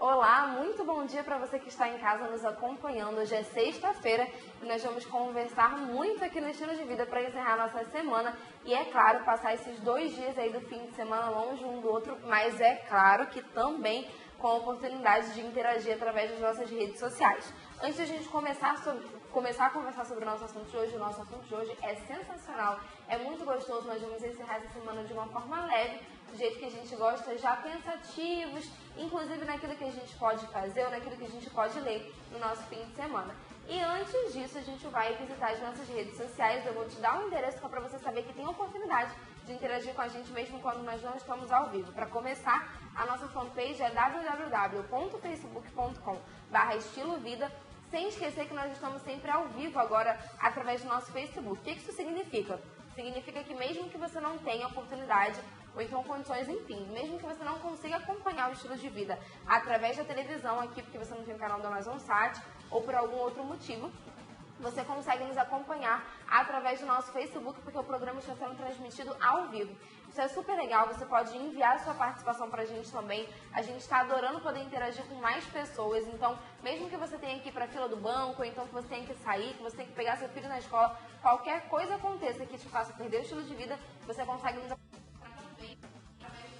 Olá, muito bom dia para você que está em casa nos acompanhando. Hoje é sexta-feira e nós vamos conversar muito aqui no Estilo de Vida para encerrar nossa semana e, é claro, passar esses 2 dias aí do fim de semana longe um do outro, mas é claro que também com a oportunidade de interagir através das nossas redes sociais. Antes de a gente começar a conversar sobre o nosso assunto de hoje, o nosso assunto de hoje é sensacional, é muito gostoso, nós vamos encerrar essa semana de uma forma leve, do jeito que a gente gosta, já pensativos, inclusive naquilo que a gente pode fazer ou naquilo que a gente pode ler no nosso fim de semana. E antes disso, a gente vai visitar as nossas redes sociais. Eu vou te dar um endereço para você saber que tem a oportunidade de interagir com a gente mesmo quando nós não estamos ao vivo. Para começar, a nossa fanpage é www.facebook.com/estilovida, sem esquecer que nós estamos sempre ao vivo agora através do nosso Facebook. O que isso significa? Significa que mesmo que você não tenha oportunidade ou então condições, enfim, mesmo que você não consiga acompanhar o Estilo de Vida através da televisão aqui, porque você não tem o canal da Amazonsat ou por algum outro motivo, você consegue nos acompanhar através do nosso Facebook, porque o programa está sendo transmitido ao vivo. Isso é super legal, você pode enviar sua participação pra gente também. A gente está adorando poder interagir com mais pessoas, então mesmo que você tenha que ir para a fila do banco, ou então que você tenha que sair, que você tenha que pegar seu filho na escola, qualquer coisa aconteça que te faça perder o estilo de vida, você consegue nos acompanhar também através do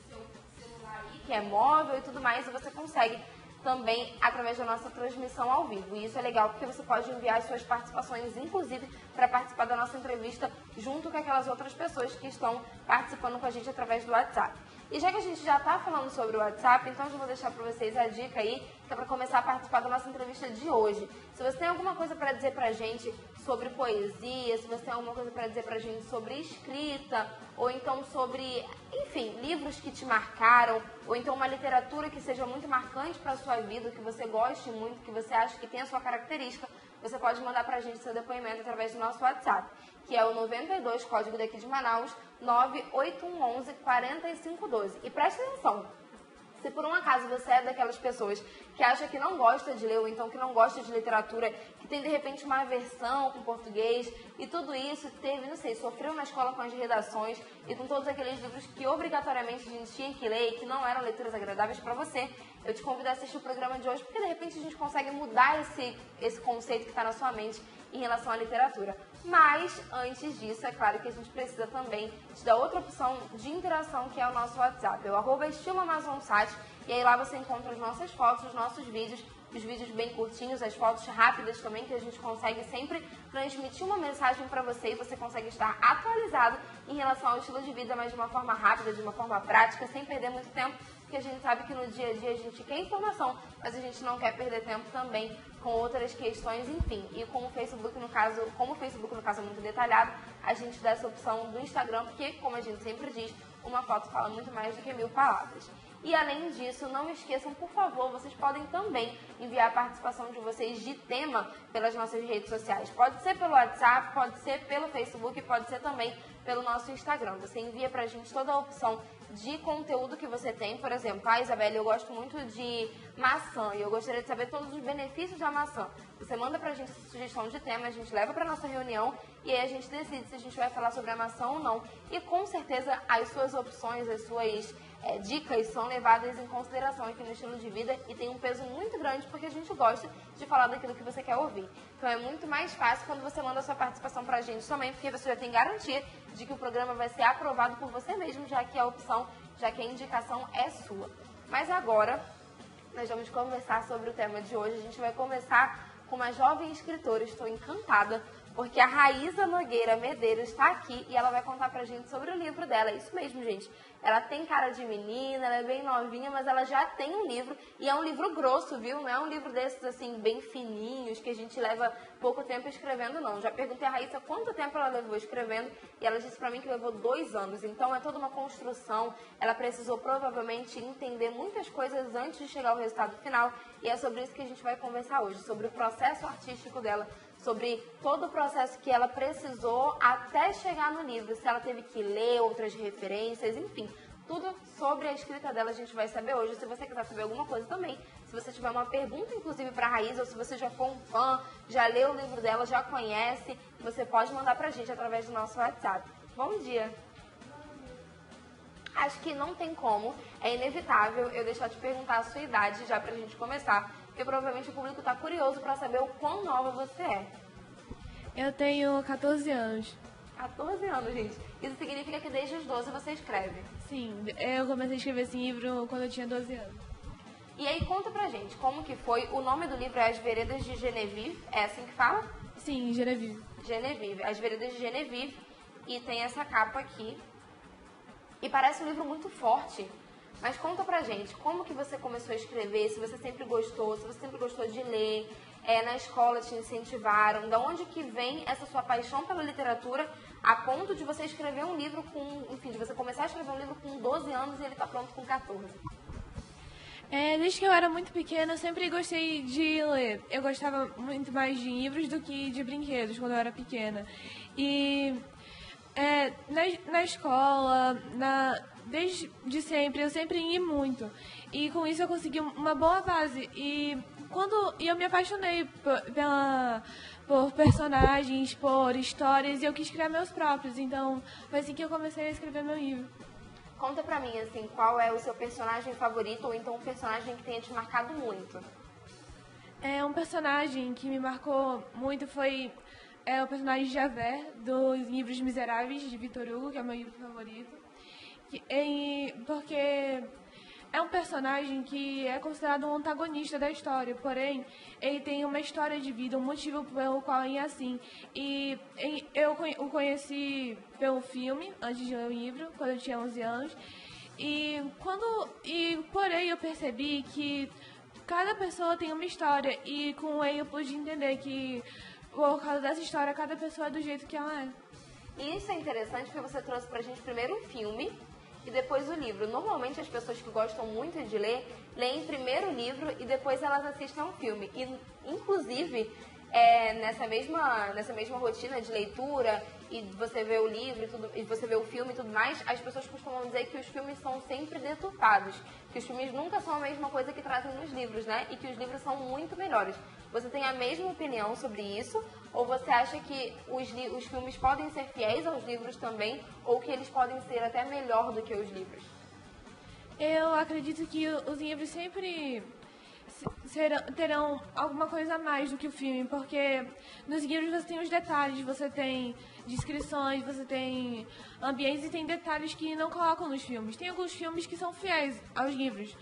seu celular aí, que é móvel e tudo mais, e você consegue também através da nossa transmissão ao vivo. E isso é legal porque você pode enviar as suas participações, inclusive para participar da nossa entrevista junto com aquelas outras pessoas que estão participando com a gente através do WhatsApp. E já que a gente já está falando sobre o WhatsApp, então eu já vou deixar para vocês a dica aí, que é para começar a participar da nossa entrevista de hoje. Se você tem alguma coisa para dizer para a gente sobre poesia, se você tem alguma coisa para dizer para a gente sobre escrita, ou então sobre, enfim, livros que te marcaram, ou então uma literatura que seja muito marcante para a sua vida, que você goste muito, que você acha que tem a sua característica, você pode mandar para a gente seu depoimento através do nosso WhatsApp, que é o 92, código daqui de Manaus, 98111 4512. E preste atenção, se por um acaso você é daquelas pessoas que acha que não gosta de ler, ou então que não gosta de literatura, que tem de repente uma aversão com português, e tudo isso teve, não sei, sofreu na escola com as redações e com todos aqueles livros que obrigatoriamente a gente tinha que ler e que não eram leituras agradáveis para você, eu te convido a assistir o programa de hoje, porque de repente a gente consegue mudar esse conceito que está na sua mente em relação à literatura. Mas, antes disso, é claro que a gente precisa também te dar outra opção de interação, que é o nosso WhatsApp. É o @estiloamazonsat, e aí lá você encontra as nossas fotos, os nossos vídeos, os vídeos bem curtinhos, as fotos rápidas também, que a gente consegue sempre transmitir uma mensagem para você e você consegue estar atualizado em relação ao estilo de vida, mas de uma forma rápida, de uma forma prática, sem perder muito tempo, porque a gente sabe que no dia a dia a gente quer informação, mas a gente não quer perder tempo também com outras questões, enfim. E com o Facebook, no caso, como o Facebook no caso é muito detalhado, a gente dá essa opção do Instagram, porque, como a gente sempre diz, uma foto fala muito mais do que 1000 palavras. E além disso, não esqueçam, por favor, vocês podem também enviar a participação de vocês de tema pelas nossas redes sociais. Pode ser pelo WhatsApp, pode ser pelo Facebook, pode ser também pelo nosso Instagram. Você envia pra gente toda a opção de conteúdo que você tem. Por exemplo, Isabelle, eu gosto muito de maçã e eu gostaria de saber todos os benefícios da maçã. Você manda pra gente essa sugestão de tema, a gente leva pra nossa reunião e aí a gente decide se a gente vai falar sobre a maçã ou não. E com certeza as suas opções, as suas dicas são levadas em consideração aqui no Estilo de Vida e tem um peso muito grande porque a gente gosta de falar daquilo que você quer ouvir. Então é muito mais fácil quando você manda a sua participação pra gente também, porque você já tem garantia de que o programa vai ser aprovado por você mesmo, já que a opção, já que a indicação é sua. Mas agora, nós vamos conversar sobre o tema de hoje. A gente vai conversar com uma jovem escritora. Estou encantada, porque a Raíza Nogueira Medeiros está aqui e ela vai contar pra gente sobre o livro dela. Isso mesmo, gente. Ela tem cara de menina, ela é bem novinha, mas ela já tem um livro, e é um livro grosso, viu? Não é um livro desses, assim, bem fininhos, que a gente leva pouco tempo escrevendo, não. Já perguntei a Raíssa quanto tempo ela levou escrevendo, e ela disse pra mim que levou 2 anos. Então, é toda uma construção. Ela precisou, provavelmente, entender muitas coisas antes de chegar ao resultado final, e é sobre isso que a gente vai conversar hoje, sobre o processo artístico dela, sobre todo o processo que ela precisou até chegar no livro, se ela teve que ler outras referências, enfim, tudo sobre a escrita dela a gente vai saber hoje. Se você quiser saber alguma coisa também, se você tiver uma pergunta, inclusive, para a Raíza, ou se você já for um fã, já leu o livro dela, já conhece, você pode mandar pra gente através do nosso WhatsApp. Bom dia! Acho que não tem como, é inevitável eu deixar de perguntar a sua idade já pra gente começar, porque provavelmente o público tá curioso pra saber o quão nova você é. Eu tenho 14 anos. 14 anos, gente. Isso significa que desde os 12 você escreve. Sim, eu comecei a escrever esse livro quando eu tinha 12 anos. E aí conta pra gente, como que foi? O nome do livro é As Veredas de Genevieve, é assim que fala? Sim, Genevieve. Genevieve, As Veredas de Genevieve, e tem essa capa aqui. E parece um livro muito forte. Mas conta pra gente, como que você começou a escrever, se você sempre gostou, se você sempre gostou de ler, na escola te incentivaram, da onde que vem essa sua paixão pela literatura a ponto de você escrever um livro de você começar a escrever um livro com 12 anos e ele tá pronto com 14. Desde que eu era muito pequena, eu sempre gostei de ler. Eu gostava muito mais de livros do que de brinquedos quando eu era pequena. E na escola, desde sempre, eu sempre li muito. E com isso eu consegui uma boa base. E eu me apaixonei por personagens, por histórias, e eu quis criar meus próprios. Então, foi assim que eu comecei a escrever meu livro. Conta pra mim, assim, qual é o seu personagem favorito ou então um personagem que tenha te marcado muito? Um personagem que me marcou muito foi o personagem de Javert, dos livros Miseráveis, de Victor Hugo, que é o meu livro favorito. Porque é um personagem que é considerado um antagonista da história, porém, ele tem uma história de vida, um motivo pelo qual ele é assim. Eu o conheci pelo filme, antes de ler o livro, quando eu tinha 11 anos. Porém, eu percebi que cada pessoa tem uma história, e com ele eu pude entender que, por causa dessa história, cada pessoa é do jeito que ela é. E isso é interessante porque você trouxe pra gente primeiro um filme e depois o livro. Normalmente as pessoas que gostam muito de ler, leem primeiro o livro e depois elas assistem a um filme. E, inclusive, nessa mesma rotina de leitura, e você vê o livro e você vê o filme e tudo mais, as pessoas costumam dizer que os filmes são sempre deturpados, que os filmes nunca são a mesma coisa que trazem nos livros, né? E que os livros são muito melhores. Você tem a mesma opinião sobre isso? Ou você acha que os filmes podem ser fiéis aos livros também, ou que eles podem ser até melhor do que os livros? Eu acredito que os livros sempre terão alguma coisa a mais do que o filme, porque nos livros você tem os detalhes, você tem descrições, você tem ambientes e tem detalhes que não colocam nos filmes. Tem alguns filmes que são fiéis aos livros,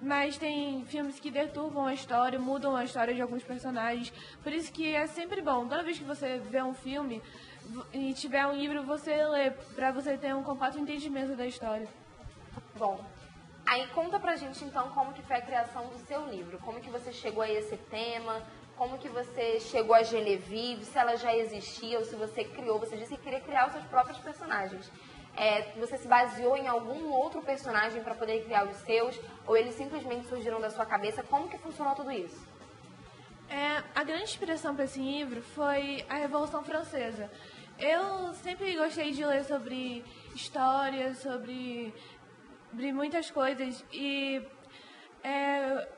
mas tem filmes que deturpam a história, mudam a história de alguns personagens. Por isso que é sempre bom, toda vez que você vê um filme e tiver um livro, você lê, pra você ter um completo entendimento da história. Bom, aí conta pra gente então como que foi a criação do seu livro, como que você chegou a esse tema, como que você chegou a Genevieve, se ela já existia ou se você criou. Você disse que queria criar os seus próprios personagens. Você se baseou em algum outro personagem para poder criar os seus, ou eles simplesmente surgiram da sua cabeça? Como que funcionou tudo isso? A grande inspiração para esse livro foi a Revolução Francesa. Eu sempre gostei de ler sobre história, sobre muitas coisas, e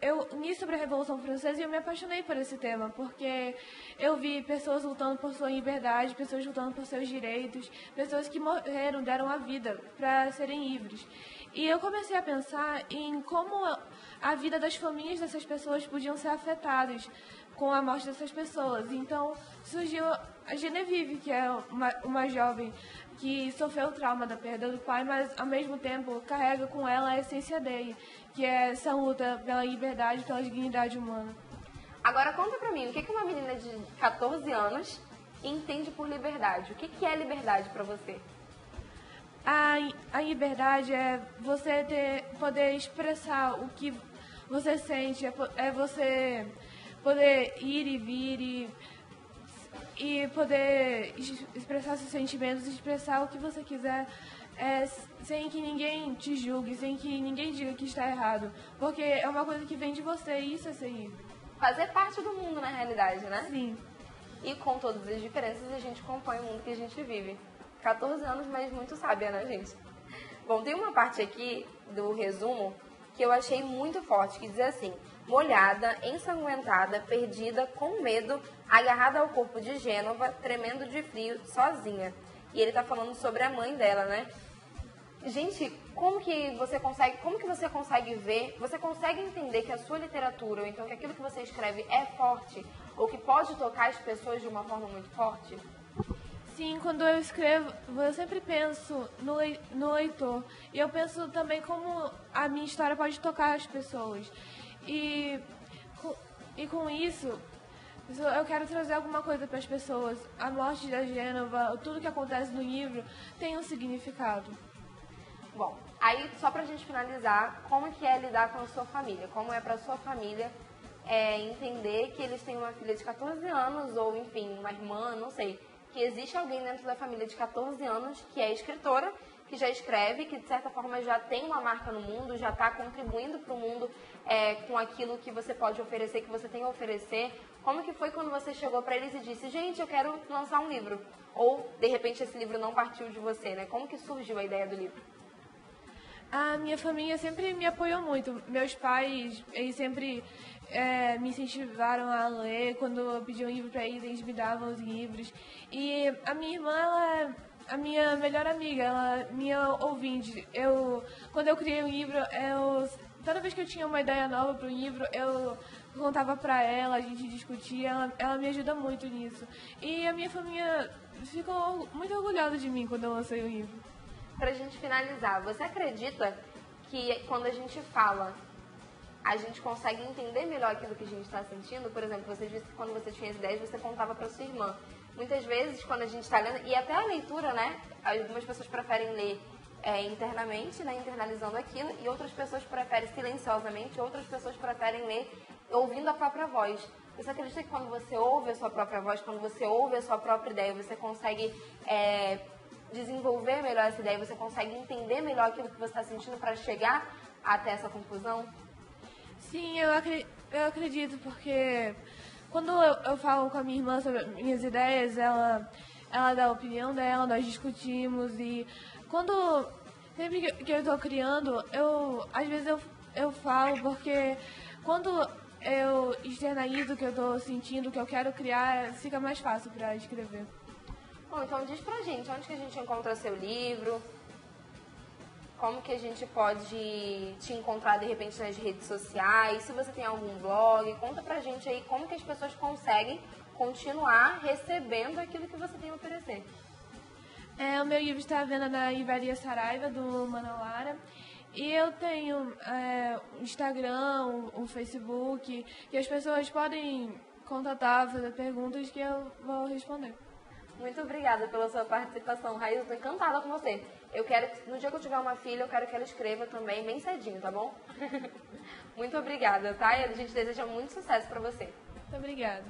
eu li sobre a Revolução Francesa e eu me apaixonei por esse tema, porque eu vi pessoas lutando por sua liberdade, pessoas lutando por seus direitos, pessoas que morreram, deram a vida para serem livres. E eu comecei a pensar em como a vida das famílias dessas pessoas podiam ser afetadas com a morte dessas pessoas. Então surgiu a Genevieve, que é uma jovem que sofreu o trauma da perda do pai, mas ao mesmo tempo carrega com ela a essência dele, que é essa luta pela liberdade, pela dignidade humana. Agora conta pra mim, o que uma menina de 14 anos entende por liberdade? O que é liberdade pra você? A liberdade é você poder expressar o que você sente, é você poder ir e vir e poder expressar seus sentimentos, expressar o que você quiser, sem que ninguém te julgue, sem que ninguém diga que está errado, porque é uma coisa que vem de você e isso é ser livre. Fazer parte do mundo, na realidade, né? Sim. E com todas as diferenças, a gente compõe o mundo que a gente vive. 14 anos, mas muito sábia, né, gente? Bom, tem uma parte aqui do resumo que eu achei muito forte, que diz assim: molhada, ensanguentada, perdida, com medo, agarrada ao corpo de Gênova, tremendo de frio, sozinha. E ele tá falando sobre a mãe dela, né? Gente, como que você consegue ver, você consegue entender que a sua literatura, ou então que aquilo que você escreve é forte, ou que pode tocar as pessoas de uma forma muito forte? Sim, quando eu escrevo, eu sempre penso no leitor. E eu penso também como a minha história pode tocar as pessoas. E com isso, eu quero trazer alguma coisa para as pessoas. A morte da Gênova, tudo que acontece no livro tem um significado. Bom, aí só pra gente finalizar, como que é lidar com a sua família? Como é pra sua família entender que eles têm uma filha de 14 anos, ou enfim, uma irmã, não sei, que existe alguém dentro da família de 14 anos que é escritora, que já escreve, que de certa forma já tem uma marca no mundo, já está contribuindo para o mundo com aquilo que você pode oferecer, que você tem a oferecer. Como que foi quando você chegou para eles e disse, gente, eu quero lançar um livro? Ou, de repente, esse livro não partiu de você, né? Como que surgiu a ideia do livro? A minha família sempre me apoiou muito. Meus pais, eles sempre me incentivaram a ler. Quando eu pedia um livro para eles me davam os livros. E a minha irmã, ela é a minha melhor amiga, ela é minha ouvinte. Quando eu criei um livro, toda vez que eu tinha uma ideia nova para um livro, eu contava para ela, a gente discutia, ela me ajuda muito nisso. E a minha família ficou muito orgulhosa de mim quando eu lancei o livro. Pra gente finalizar, você acredita que quando a gente fala, a gente consegue entender melhor aquilo que a gente está sentindo? Por exemplo, você disse que quando você tinha as ideias, você contava para sua irmã. Muitas vezes, quando a gente está lendo, e até a leitura, né? Algumas pessoas preferem ler internamente, né, internalizando aquilo, e outras pessoas preferem silenciosamente, outras pessoas preferem ler ouvindo a própria voz. Você acredita que quando você ouve a sua própria voz, quando você ouve a sua própria ideia, você consegue desenvolver melhor essa ideia, você consegue entender melhor aquilo que você está sentindo para chegar até essa conclusão? Sim, eu acredito, porque quando eu falo com a minha irmã sobre minhas ideias, ela dá a opinião dela, nós discutimos, e sempre que eu estou criando, às vezes eu falo, porque quando eu externalizo o que eu estou sentindo, o que eu quero criar, fica mais fácil para escrever. Bom, então diz pra gente, onde que a gente encontra seu livro? Como que a gente pode te encontrar, de repente, nas redes sociais? Se você tem algum blog, conta pra gente aí como que as pessoas conseguem continuar recebendo aquilo que você tem a oferecer. O meu livro está à venda na Livraria Saraiva, do Manauara. E eu tenho o Instagram, o Facebook, que as pessoas podem contatar, fazer perguntas que eu vou responder. Muito obrigada pela sua participação, Raíssa. Estou encantada com você. Eu quero, no dia que eu tiver uma filha, eu quero que ela escreva também bem cedinho, tá bom? Muito obrigada, tá? E a gente deseja muito sucesso para você. Muito obrigada.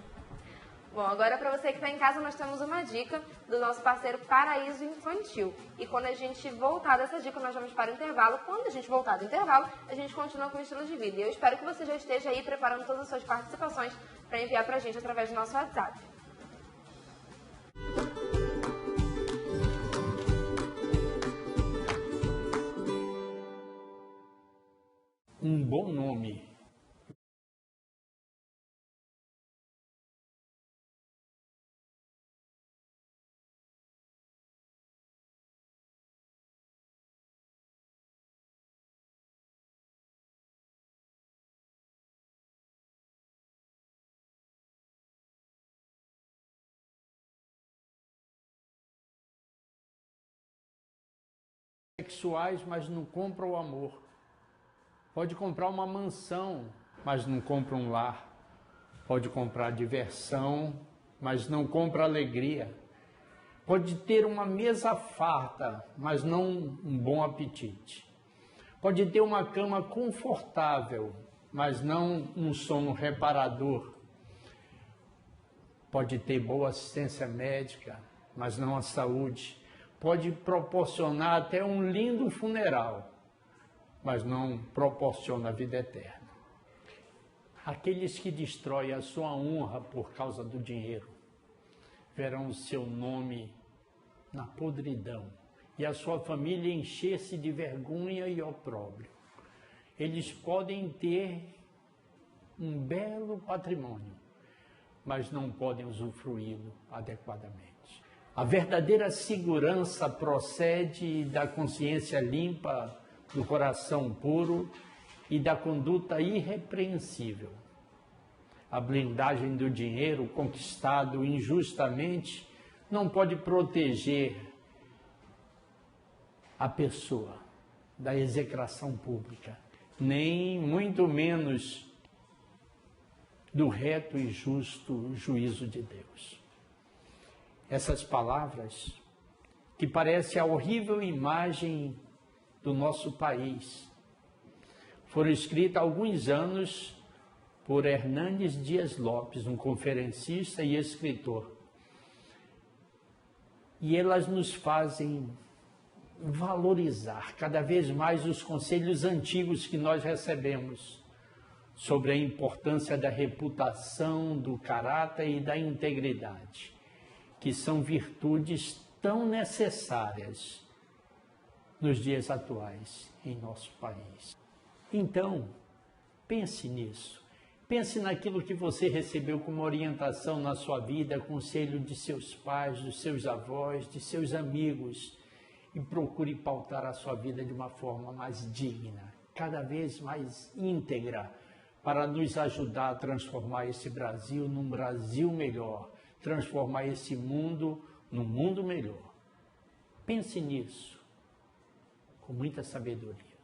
Bom, agora para você que está em casa, nós temos uma dica do nosso parceiro Paraíso Infantil. E quando a gente voltar dessa dica, nós vamos para o intervalo. Quando a gente voltar do intervalo, a gente continua com o estilo de vida. E eu espero que você já esteja aí preparando todas as suas participações para enviar para a gente através do nosso WhatsApp. Um bom nome. Sexuais, mas não compra o amor. Pode comprar uma mansão, mas não compra um lar. Pode comprar diversão, mas não compra alegria. Pode ter uma mesa farta, mas não um bom apetite. Pode ter uma cama confortável, mas não um sono reparador. Pode ter boa assistência médica, mas não a saúde. Pode proporcionar até um lindo funeral, mas não proporciona a vida eterna. Aqueles que destroem a sua honra por causa do dinheiro verão o seu nome na podridão e a sua família encher-se de vergonha e opróbrio. Eles podem ter um belo patrimônio, mas não podem usufruí-lo adequadamente. A verdadeira segurança procede da consciência limpa, do coração puro e da conduta irrepreensível. A blindagem do dinheiro conquistado injustamente não pode proteger a pessoa da execração pública, nem muito menos do reto e justo juízo de Deus. Essas palavras, que parecem a horrível imagem do nosso país, foram escritas há alguns anos por Hernandes Dias Lopes, um conferencista e escritor. E elas nos fazem valorizar cada vez mais os conselhos antigos que nós recebemos sobre a importância da reputação, do caráter e da integridade, que são virtudes tão necessárias nos dias atuais em nosso país. Então, pense nisso. Pense naquilo que você recebeu como orientação na sua vida, conselho de seus pais, dos seus avós, de seus amigos, e procure pautar a sua vida de uma forma mais digna, cada vez mais íntegra, para nos ajudar a transformar esse Brasil num Brasil melhor, transformar esse mundo num mundo melhor. Pense nisso com muita sabedoria.